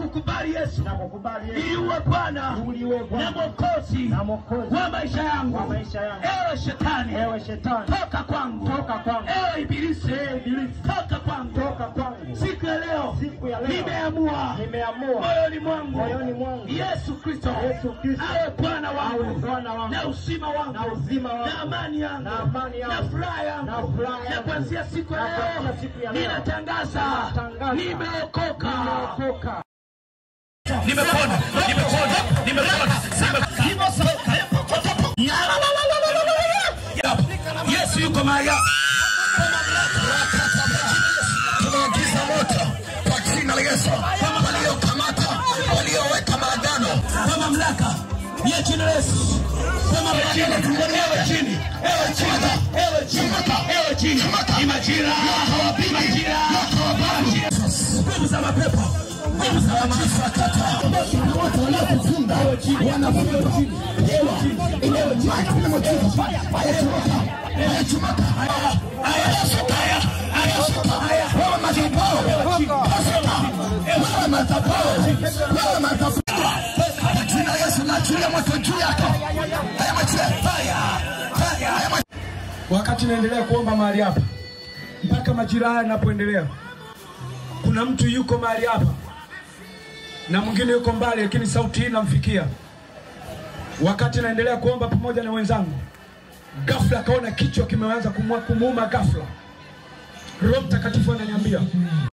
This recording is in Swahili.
kukubali Yesu ili uwe Bwana na Mwokozi wa maisha yangu. Ewe shetani, toka kwangu. Ewe ibilisi, toka kwangu. Siku ya leo nimeamua moyoni mwangu Yesu Kristo awe Bwana wangu na uzima wangu na amani yangu na furaha yangu. Na kuanzia siku ya leo ninatangaza nimeokoka. Nimepona. Yesu yuko mahali. Tunaagiza moto kwa jina la Yesu. Kama waliokamata, walioweka maagano kwa mamlaka ya jina la Yesu. Kama ewe chini. Imajira. Nguvu za mapepo. Nguvu za majifatata. Watu wanaokufunga wanafunga chini. Ewe wakati naendelea kuomba mahali hapa mpaka majira haya yanapoendelea, kuna mtu yuko mahali hapa na mwingine yuko mbali, lakini sauti hii inamfikia. Wakati naendelea kuomba pamoja na wenzangu, ghafla kaona kichwa kimeanza kumuuma ghafla. Roho Mtakatifu ananiambia